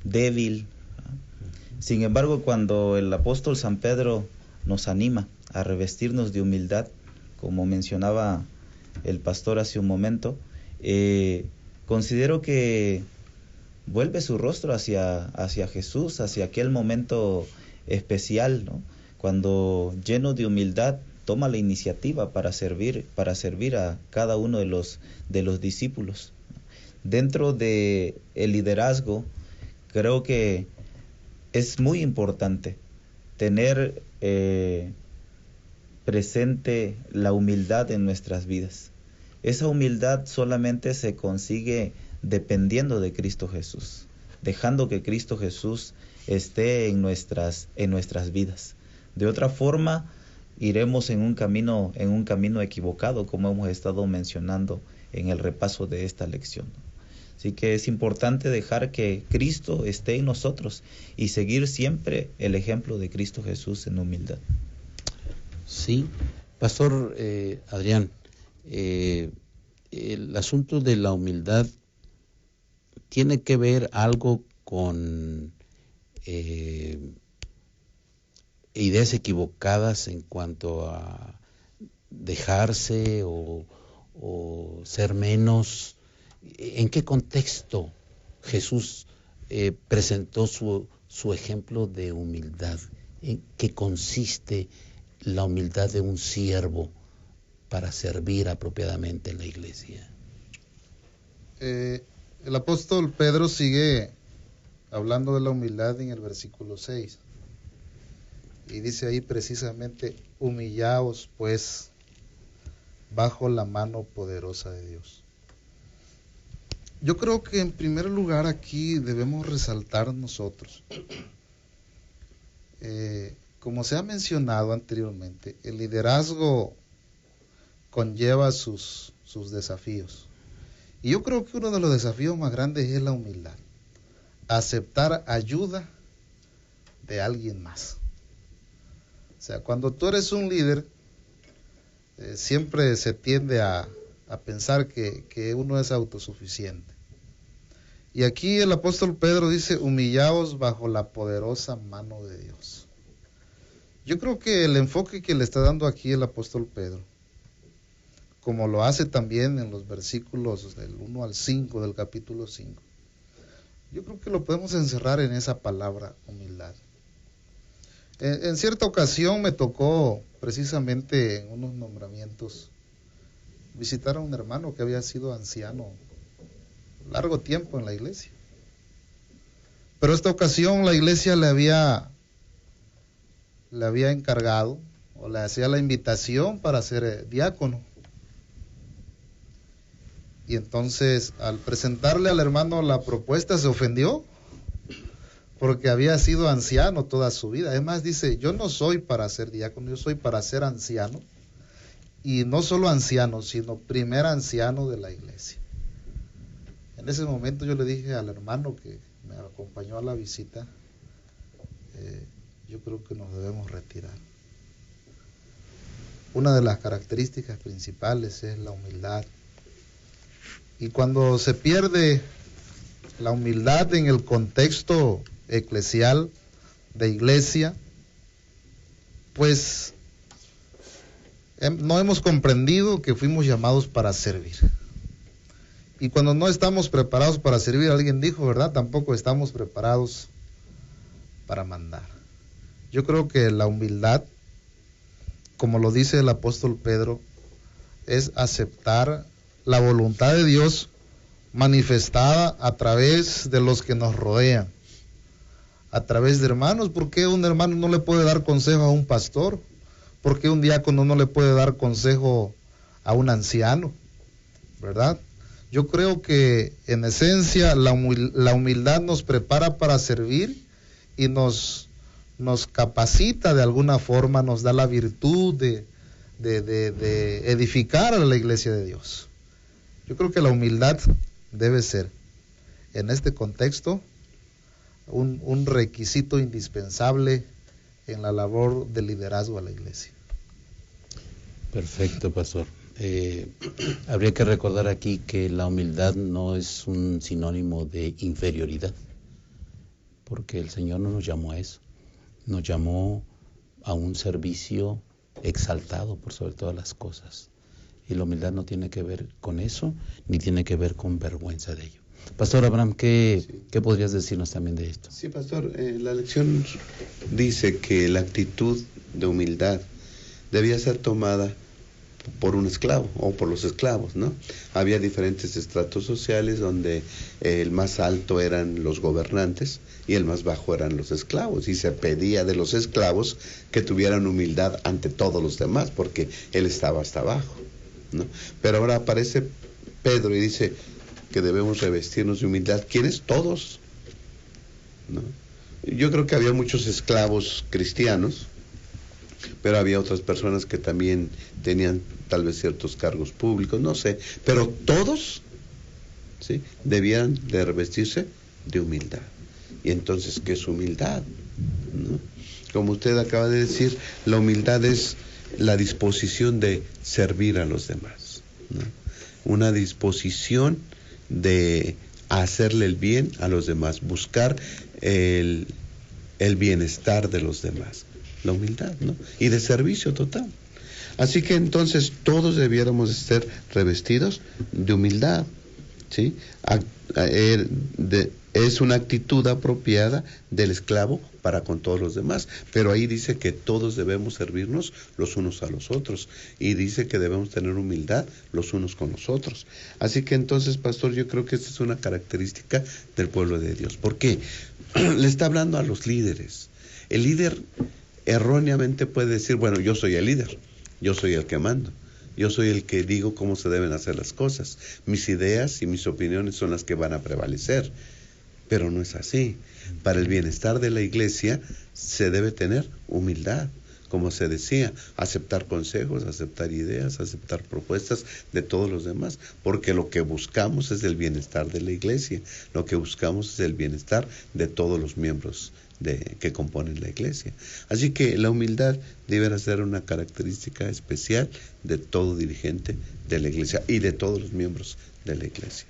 débil. Sin embargo, cuando el apóstol San Pedro nos anima a revestirnos de humildad, como mencionaba el pastor hace un momento, considero que vuelve su rostro hacia Jesús, hacia aquel momento especial, ¿no? Cuando, lleno de humildad, toma la iniciativa para servir a cada uno de los discípulos. Dentro de el liderazgo, creo que es muy importante tener presente la humildad en nuestras vidas. Esa humildad solamente se consigue dependiendo de Cristo Jesús, dejando que Cristo Jesús esté en nuestras vidas. De otra forma, iremos en un camino equivocado, como hemos estado mencionando en el repaso de esta lección. Así que es importante dejar que Cristo esté en nosotros y seguir siempre el ejemplo de Cristo Jesús en humildad. Sí, Pastor Adrián, el asunto de la humildad tiene que ver algo con ideas equivocadas en cuanto a dejarse o ser menos. ¿En qué contexto Jesús presentó su ejemplo de humildad? ¿En qué consiste la humildad de un siervo para servir apropiadamente en la iglesia? El apóstol Pedro sigue hablando de la humildad en el versículo 6. Y dice ahí precisamente: humillaos pues bajo la mano poderosa de Dios. Yo creo que en primer lugar aquí debemos resaltar nosotros, como se ha mencionado anteriormente, el liderazgo conlleva sus desafíos. Y yo creo que uno de los desafíos más grandes es la humildad. Aceptar ayuda de alguien más. O sea, cuando tú eres un líder, siempre se tiende a a pensar que uno es autosuficiente. Y aquí el apóstol Pedro dice, humillaos bajo la poderosa mano de Dios. Yo creo que el enfoque que le está dando aquí el apóstol Pedro, como lo hace también en los versículos del 1 al 5 del capítulo 5, yo creo que lo podemos encerrar en esa palabra, humildad. En cierta ocasión me tocó, precisamente en unos nombramientos, visitar a un hermano que había sido anciano largo tiempo en la iglesia. Pero esta ocasión la iglesia le había encargado o le hacía la invitación para ser diácono. Y entonces al presentarle al hermano la propuesta se ofendió porque había sido anciano toda su vida. Además dice, yo no soy para ser diácono, yo soy para ser anciano. Y no solo anciano, sino primer anciano de la iglesia. En ese momento yo le dije al hermano que me acompañó a la visita, yo creo que nos debemos retirar. Una de las características principales es la humildad. Y cuando se pierde la humildad en el contexto eclesial de iglesia, pues no hemos comprendido que fuimos llamados para servir. Y cuando no estamos preparados para servir, alguien dijo, ¿verdad? Tampoco estamos preparados para mandar. Yo creo que la humildad, como lo dice el apóstol Pedro, es aceptar la voluntad de Dios manifestada a través de los que nos rodean, a través de hermanos. ¿Por qué un hermano no le puede dar consejo a un pastor? ¿Por qué un diácono no le puede dar consejo a un anciano? ¿Verdad? Yo creo que en esencia la humildad nos prepara para servir y nos capacita de alguna forma, nos da la virtud de edificar a la iglesia de Dios. Yo creo que la humildad debe ser, en este contexto, un requisito indispensable en la labor de liderazgo a la iglesia. Perfecto, pastor. Habría que recordar aquí que la humildad no es un sinónimo de inferioridad, porque el Señor no nos llamó a eso, nos llamó a un servicio exaltado por sobre todas las cosas, y la humildad no tiene que ver con eso, ni tiene que ver con vergüenza de ello. Pastor Abraham, ¿qué podrías decirnos también de esto? Sí, pastor, la lección dice que la actitud de humildad debía ser tomada por un esclavo o por los esclavos, ¿no? Había diferentes estratos sociales donde el más alto eran los gobernantes y el más bajo eran los esclavos, y se pedía de los esclavos que tuvieran humildad ante todos los demás porque él estaba hasta abajo, ¿no? Pero ahora aparece Pedro y dice que debemos revestirnos de humildad. ¿Quiénes? Todos, ¿no? Yo creo que había muchos esclavos cristianos, pero había otras personas que también tenían tal vez ciertos cargos públicos, no sé, pero todos, ¿sí?, debían de revestirse de humildad. Y entonces, ¿qué es humildad? ¿No? Como usted acaba de decir, la humildad es la disposición de servir a los demás, ¿no? Una disposición de hacerle el bien a los demás, buscar el bienestar de los demás. La humildad, ¿no? Y de servicio total. Así que entonces todos debiéramos estar revestidos de humildad, ¿sí? Es una actitud apropiada del esclavo para con todos los demás, pero ahí dice que todos debemos servirnos los unos a los otros, y dice que debemos tener humildad los unos con los otros. Así que entonces, pastor, yo creo que esta es una característica del pueblo de Dios. ¿Por qué? Le está hablando a los líderes. El líder erróneamente puede decir, bueno, yo soy el líder, yo soy el que mando, yo soy el que digo cómo se deben hacer las cosas, mis ideas y mis opiniones son las que van a prevalecer, pero no es así. Para el bienestar de la iglesia se debe tener humildad, como se decía, aceptar consejos, aceptar ideas, aceptar propuestas de todos los demás, porque lo que buscamos es el bienestar de la iglesia, lo que buscamos es el bienestar de todos los miembros que componen la iglesia. Así que la humildad deberá ser una característica especial de todo dirigente de la iglesia y de todos los miembros de la iglesia.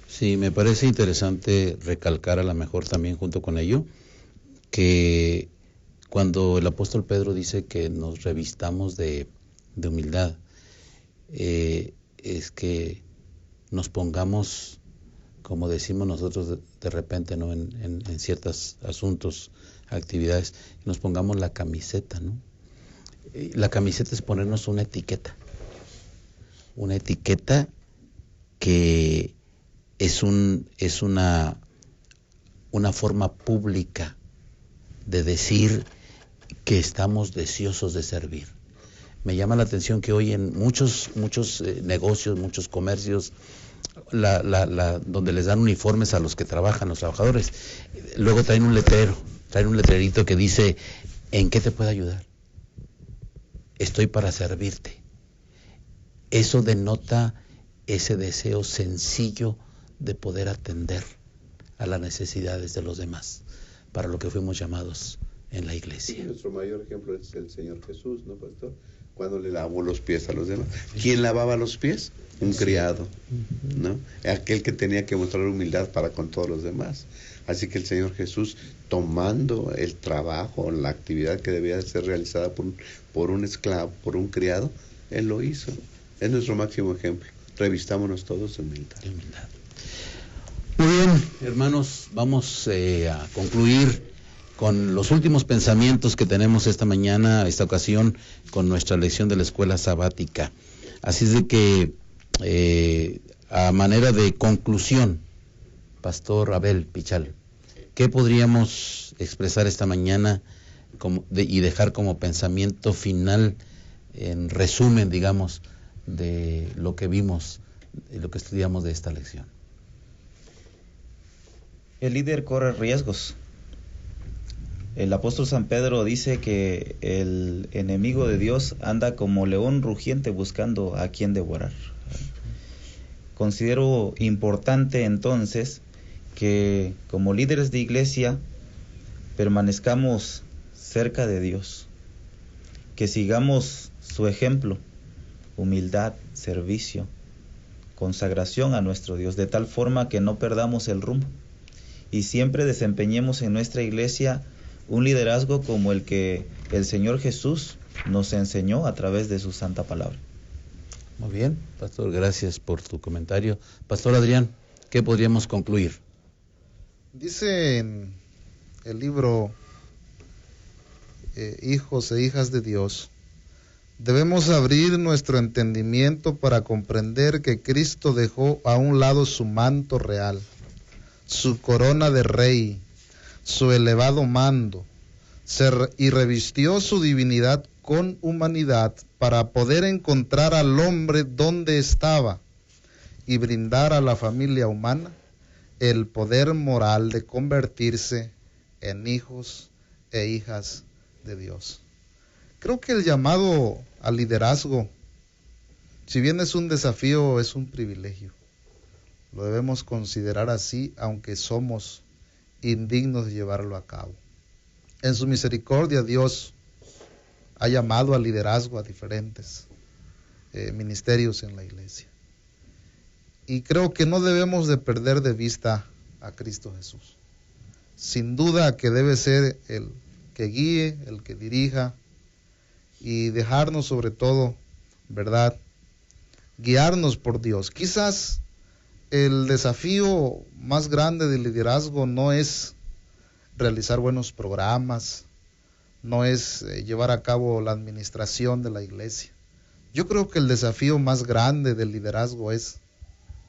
Sí, me parece interesante recalcar a lo mejor también junto con ello que cuando el apóstol Pedro dice que nos revistamos de humildad, es que nos pongamos, como decimos nosotros de repente, ¿no? en ciertos asuntos, actividades, nos pongamos la camiseta, ¿no? La camiseta es ponernos una etiqueta que es una forma pública de decir que estamos deseosos de servir. Me llama la atención que hoy en muchos negocios, muchos comercios, donde les dan uniformes a los que trabajan, los trabajadores, luego traen un letrerito que dice: ¿en qué te puedo ayudar? Estoy para servirte. Eso denota ese deseo sencillo de poder atender a las necesidades de los demás, para lo que fuimos llamados en la iglesia. Sí, nuestro mayor ejemplo es el Señor Jesús, ¿no, pastor? Cuando le lavó los pies a los demás. ¿Quién lavaba los pies? Un criado, ¿no? Aquel que tenía que mostrar humildad para con todos los demás. Así que el Señor Jesús, tomando el trabajo, la actividad que debía ser realizada por un esclavo, por un criado, Él lo hizo. Es nuestro máximo ejemplo. Revistámonos todos de humildad. Muy bien, hermanos, vamos a concluir con los últimos pensamientos que tenemos esta mañana, esta ocasión, con nuestra lección de la escuela sabática. Así es de que, a manera de conclusión, Pastor Abel Pichal, ¿qué podríamos expresar esta mañana y dejar como pensamiento final, en resumen, digamos, de lo que vimos, de lo que estudiamos de esta lección? El líder corre riesgos. El apóstol San Pedro dice que el enemigo de Dios anda como león rugiente buscando a quien devorar. Considero importante entonces que como líderes de iglesia permanezcamos cerca de Dios, que sigamos su ejemplo: humildad, servicio, consagración a nuestro Dios, de tal forma que no perdamos el rumbo y siempre desempeñemos en nuestra iglesia un liderazgo como el que el Señor Jesús nos enseñó a través de su santa palabra. Muy bien, Pastor, gracias por tu comentario. Pastor Adrián, ¿qué podríamos concluir? Dice en el libro Hijos e Hijas de Dios: debemos abrir nuestro entendimiento para comprender que Cristo dejó a un lado su manto real, su corona de rey, su elevado mando, y revistió su divinidad con humanidad para poder encontrar al hombre donde estaba y brindar a la familia humana el poder moral de convertirse en hijos e hijas de Dios. Creo que el llamado al liderazgo, si bien es un desafío, es un privilegio. Lo debemos considerar así, aunque somos indignos de llevarlo a cabo. En su misericordia, Dios ha llamado al liderazgo a diferentes ministerios en la iglesia. Y creo que no debemos de perder de vista a Cristo Jesús. Sin duda que debe ser el que guíe, el que dirija, y dejarnos sobre todo, ¿verdad?, guiarnos por Dios. Quizás el desafío más grande del liderazgo no es realizar buenos programas, no es llevar a cabo la administración de la iglesia. Yo creo que el desafío más grande del liderazgo es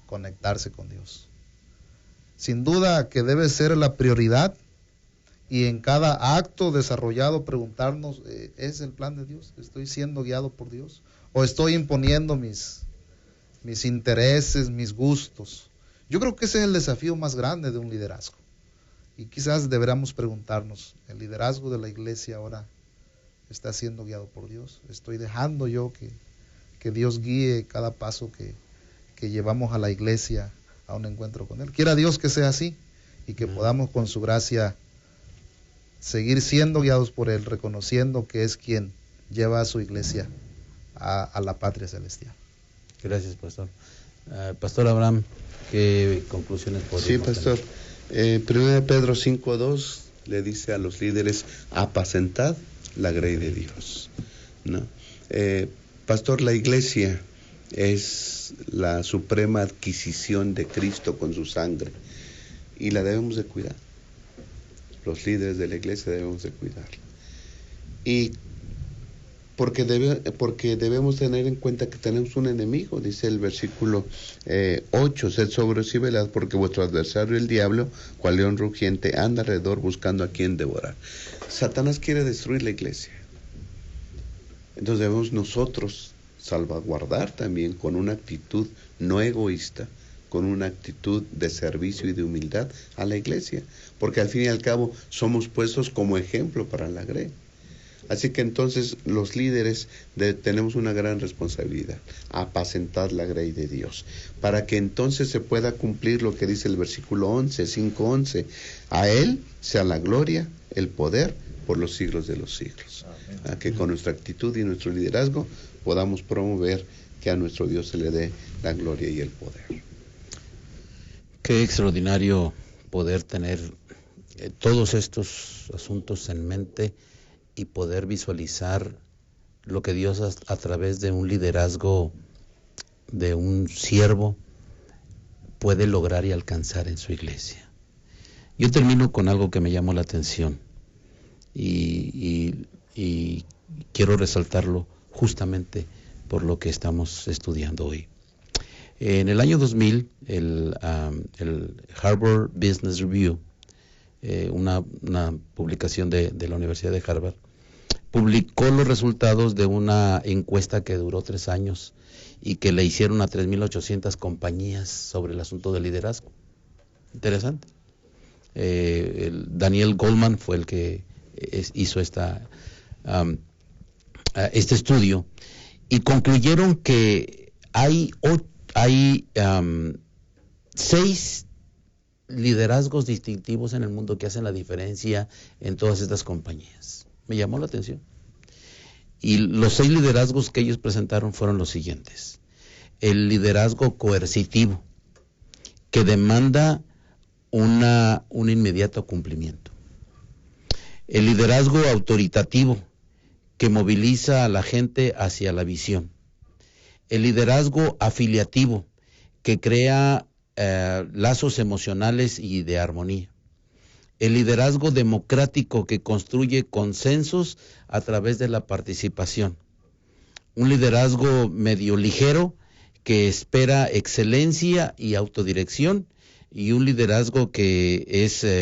conectarse con Dios. Sin duda que debe ser la prioridad, y en cada acto desarrollado preguntarnos, ¿es el plan de Dios? ¿Estoy siendo guiado por Dios? ¿O estoy imponiendo mis intereses, mis gustos? Yo creo que ese es el desafío más grande de un liderazgo. Y quizás deberíamos preguntarnos, ¿el liderazgo de la iglesia ahora está siendo guiado por Dios? ¿Estoy dejando yo que Dios guíe cada paso que llevamos a la iglesia a un encuentro con Él? Quiera Dios que sea así y que podamos con su gracia seguir siendo guiados por Él, reconociendo que es quien lleva a su iglesia a la patria celestial. Gracias, pastor. Pastor Abraham, ¿qué conclusiones podríamos Sí, pastor. 1 Pedro 5:2 le dice a los líderes: apacentad la grey de Dios, ¿no? Pastor, la iglesia es la suprema adquisición de Cristo con su sangre y la debemos de cuidar. Los líderes de la iglesia debemos de cuidarla. Y porque debemos tener en cuenta que tenemos un enemigo, dice el versículo 8, sed sobrios y velad, porque vuestro adversario el diablo, cual león rugiente, anda alrededor buscando a quien devorar. Satanás quiere destruir la iglesia. Entonces debemos nosotros salvaguardar también con una actitud no egoísta, con una actitud de servicio y de humildad a la iglesia, porque al fin y al cabo somos puestos como ejemplo para la grey. Así que entonces los líderes tenemos una gran responsabilidad: apacentar la grey de Dios, para que entonces se pueda cumplir lo que dice el versículo 5:11, a Él sea la gloria, el poder, por los siglos de los siglos. A que con nuestra actitud y nuestro liderazgo podamos promover que a nuestro Dios se le dé la gloria y el poder. Qué extraordinario poder tener todos estos asuntos en mente y poder visualizar lo que Dios a través de un liderazgo de un siervo puede lograr y alcanzar en su iglesia. Yo termino con algo que me llamó la atención y quiero resaltarlo justamente por lo que estamos estudiando hoy. En el año 2000, el Harvard Business Review, una publicación de la Universidad de Harvard, publicó los resultados de una encuesta que duró 3 años y que le hicieron a 3.800 compañías sobre el asunto del liderazgo. Interesante. Daniel Goleman fue el que hizo este estudio, y concluyeron que hay 6 liderazgos distintivos en el mundo que hacen la diferencia en todas estas compañías. Me llamó la atención. Y los 6 liderazgos que ellos presentaron fueron los siguientes: el liderazgo coercitivo, que demanda un inmediato cumplimiento; el liderazgo autoritativo, que moviliza a la gente hacia la visión; el liderazgo afiliativo, que crea lazos emocionales y de armonía; el liderazgo democrático, que construye consensos a través de la participación; un liderazgo medio ligero, que espera excelencia y autodirección; y un liderazgo que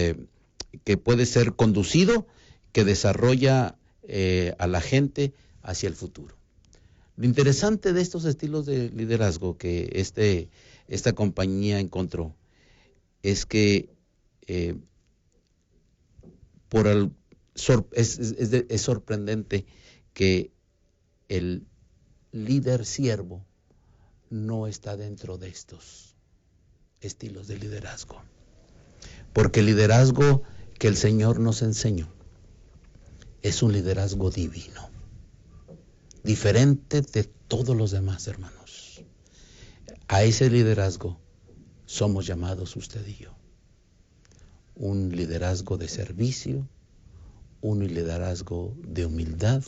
puede ser conducido, que desarrolla a la gente hacia el futuro. Lo interesante de estos estilos de liderazgo que esta compañía encontró es que es sorprendente que el líder siervo no está dentro de estos estilos de liderazgo, porque el liderazgo que el Señor nos enseñó es un liderazgo divino, diferente de todos los demás, hermanos. A ese liderazgo somos llamados usted y yo. Un liderazgo de servicio, un liderazgo de humildad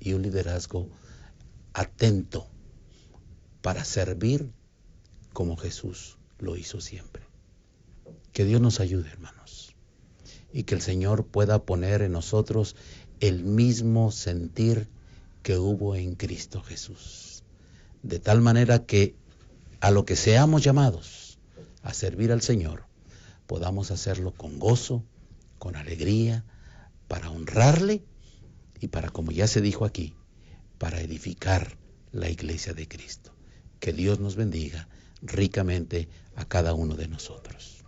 y un liderazgo atento para servir como Jesús lo hizo siempre. Que Dios nos ayude, hermanos, y que el Señor pueda poner en nosotros el mismo sentir que hubo en Cristo Jesús, de tal manera que a lo que seamos llamados a servir al Señor, podamos hacerlo con gozo, con alegría, para honrarle y para, como ya se dijo aquí, para edificar la iglesia de Cristo. Que Dios nos bendiga ricamente a cada uno de nosotros.